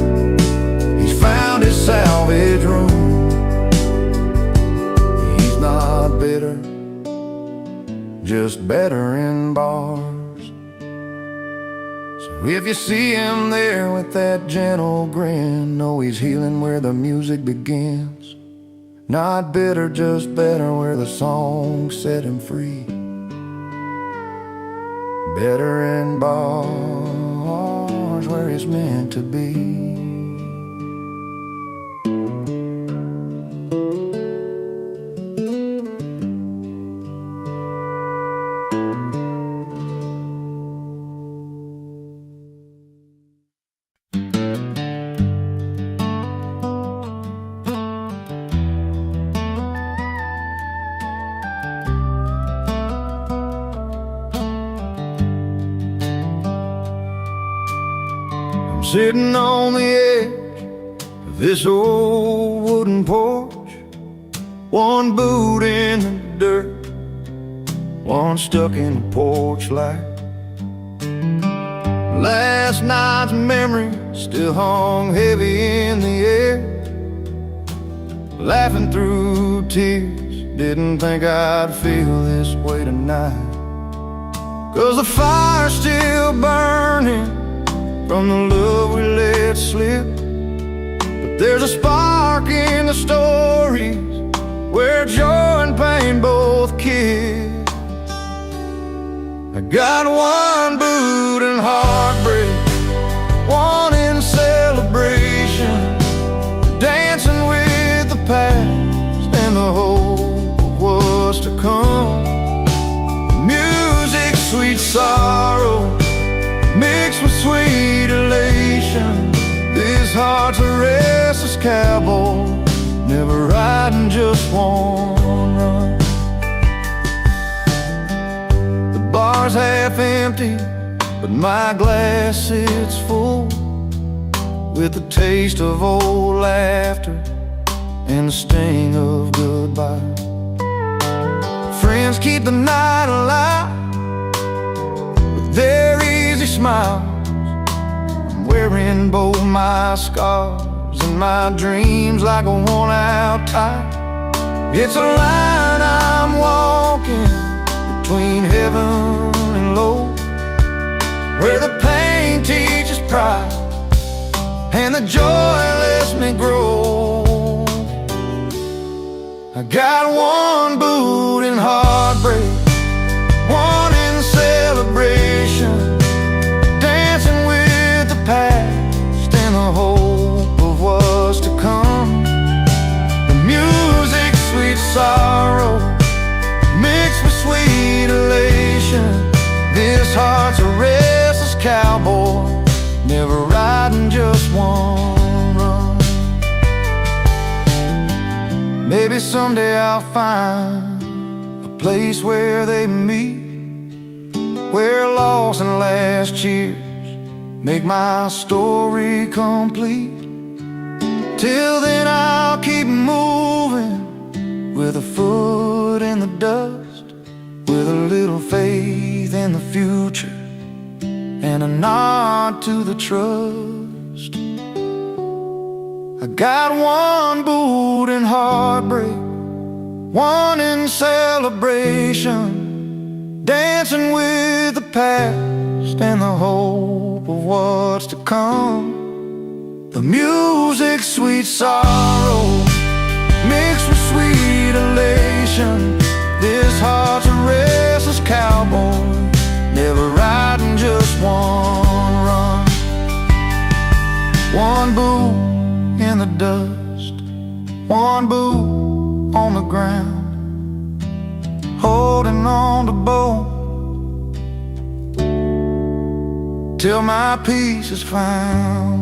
A: just better in bars. So if you see him there with that gentle grin, know he's healing where the music begins. Not bitter, just better where the song set him free. Better in bars where he's meant to be. Sitting on the edge of this old wooden porch, one boot in the dirt, one stuck in the porch light. Last night's memory still hung heavy in the air. Laughing through tears, didn't think I'd feel this way tonight. 'Cause the fire's still burning from the love we let slip. But there's a spark in the stories where joy and pain both kiss. I got one boot in heartbreak, one in celebration, dancing with the past and the hope of what's to come. Music, sweet sorrow, mixed with sweet elation. This heart's a restless cowboy, never riding just one run. The bar's half empty, but my glass sits full, with the taste of old laughter and the sting of goodbye. Friends keep the night alive with their easy smiles. I'm wearing both my scars and my dreams like a worn-out tie. It's a line I'm walking between heaven and low, where the pain teaches pride and the joy lets me grow. I got one boot in heartbreak, one in celebration, dancing with the past and the hope of what's to come. The music, sweet sorrow, mixed with sweet elation. This heart's a restless cowboy, never riding just one run. Maybe someday I'll find a place where they meet, where loss and last cheers make my story complete. Till then I'll keep moving, with a foot in the dust, with a little faith in the future and a nod to the trust. I got one boot in heartbreak, one in celebration, dancing with the past and the hope of what's to come. The music, sweet sorrow, mixed with sweet elation. This heart's a restless cowboy, never riding just one run. One boot in the dust, one boot on the ground, holding on to both till my peace is found.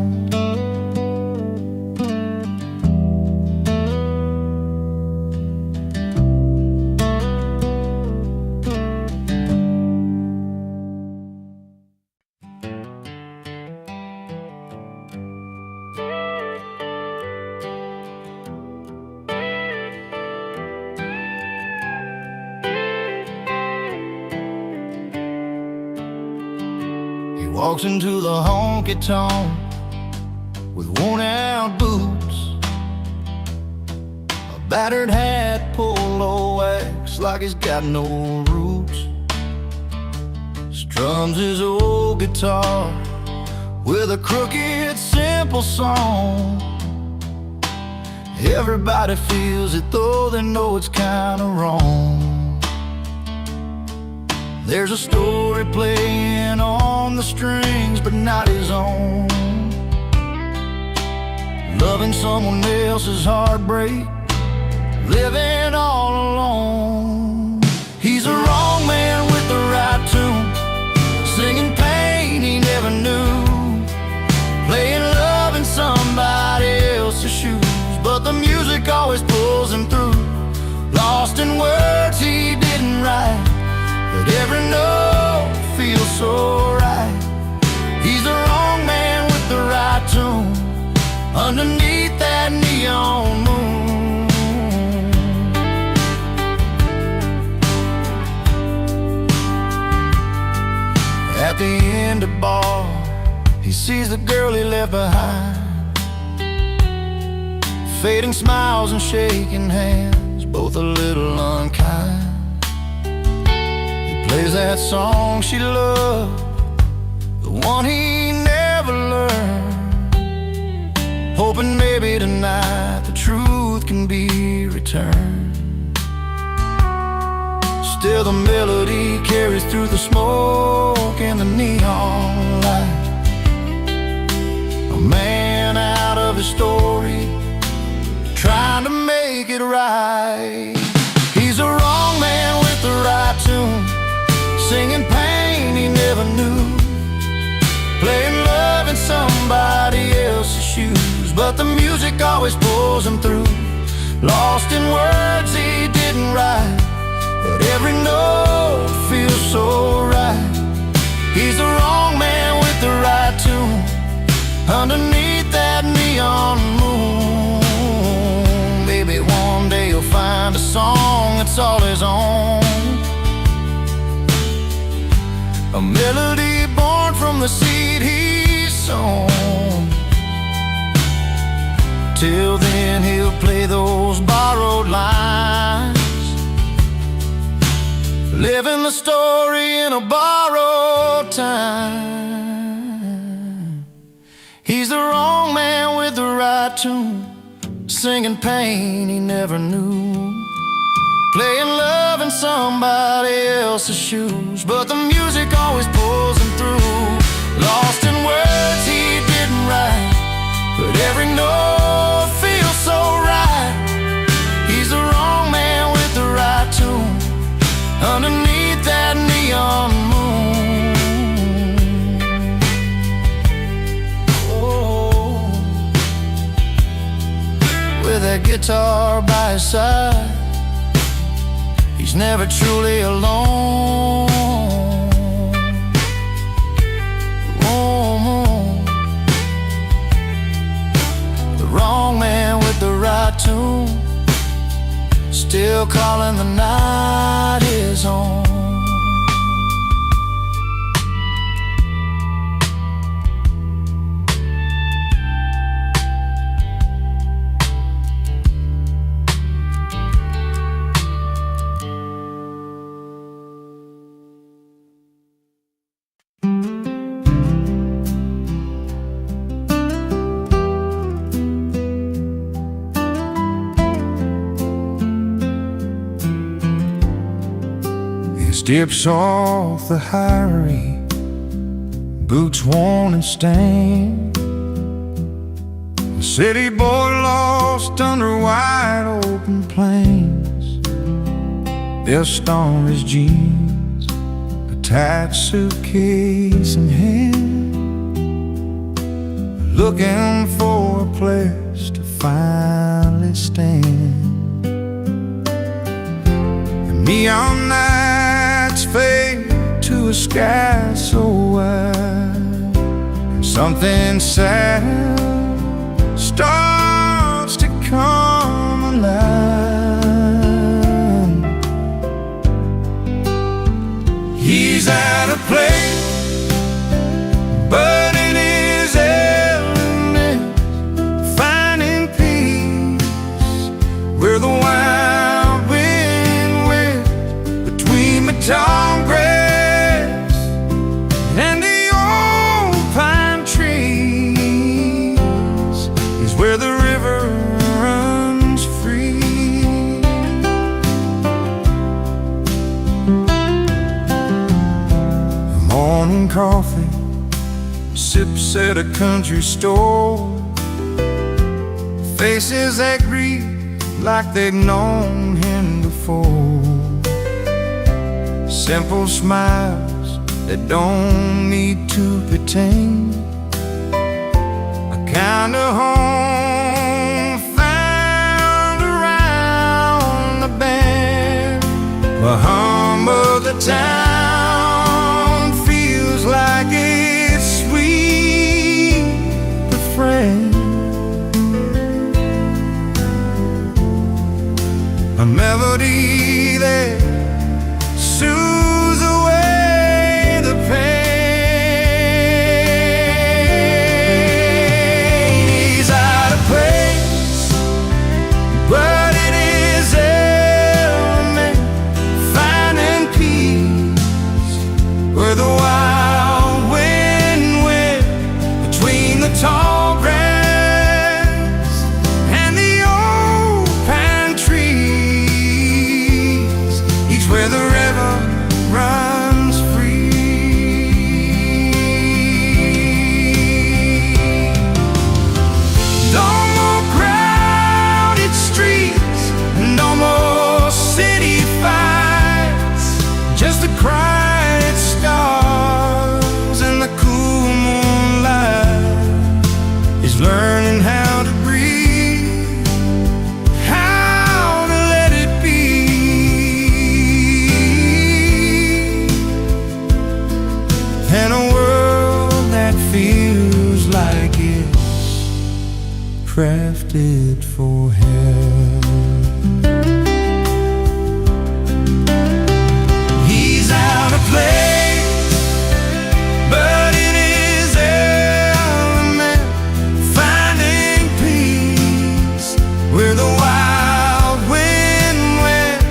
A: Walks into the honky-tonk with worn-out boots, a battered hat, polo wax like he's got no roots. Drums his old guitar with a crooked, simple song. Everybody feels it, though they know it's kinda wrong. There's a story playing on the strings, but not his own. Loving someone else's heartbreak, living all alone. He's a wrong man with the right tune, singing pain he never knew, playing love in somebody else's shoes, but the music always pulls him through. Lost in words he didn't write, but every note feels so right. He's the wrong man with the right tune, underneath that neon moon. At the end of the bar, he sees the girl he left behind, fading smiles and shaking hands, both a little unkind. He plays that song she loved, the one he never learned, hoping maybe tonight the truth can be returned. Still the melody carries through the smoke and the neon light. A man out of his story, trying to make it right. He's a wrong man with the right tune, singing pain he never knew, playing love in somebody else's shoes, but the music always pulls him through. Lost in words he didn't write, but every note feels so right. He's the wrong man with the right tune, underneath that neon moon. Maybe one day you'll find a song that's all his own, a melody born from the seed he's sown. Till then he'll play those borrowed lines, living the story in a borrowed time. He's the wrong man with the right tune, singing pain he never knew, playing love in somebody else's shoes, but the music always pulls him through. Lost in words he didn't write, but every note feels so right. He's the wrong man with the right tune, underneath that neon moon. Oh, with that guitar by his side, he's never truly alone. Oh, the wrong man with the right tune, still calling the night his own. Dips off the high, boots worn and stained, a city boy lost under wide open plains. Dust on his jeans, a tight suitcase in hand, looking for a place to finally stand. The neon nights fade to a sky so wide, and something sad starts to come alive. He's at a place, but in his element, finding peace where the wild wind whips between the tall grass coffee, sips at a country store, faces that greet like they've known him before, simple smiles that don't need to pretend, a kind of home found around the bend. The hum of the town feels like it's sweet befriend, a melody that soothes away the pain. He's out of place, but in his element, finding peace where the wild wind went between the tall grass and the old pine trees. He's where the river runs free. No more crowded streets, no more city fights, just the quiet stars and the cool moonlight. He's learning how to breathe, how to let it be, and a world that feels like it's crafted for him. He's out of place, but in his element, finding peace where the wild wind went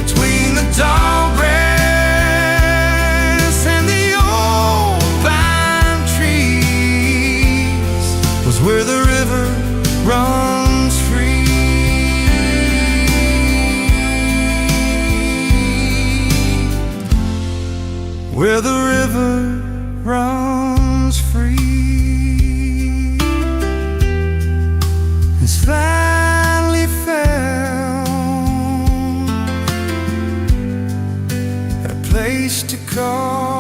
A: between the tall grass and the old pine trees, was where the river runs free. Where the river runs free is finally found a place to call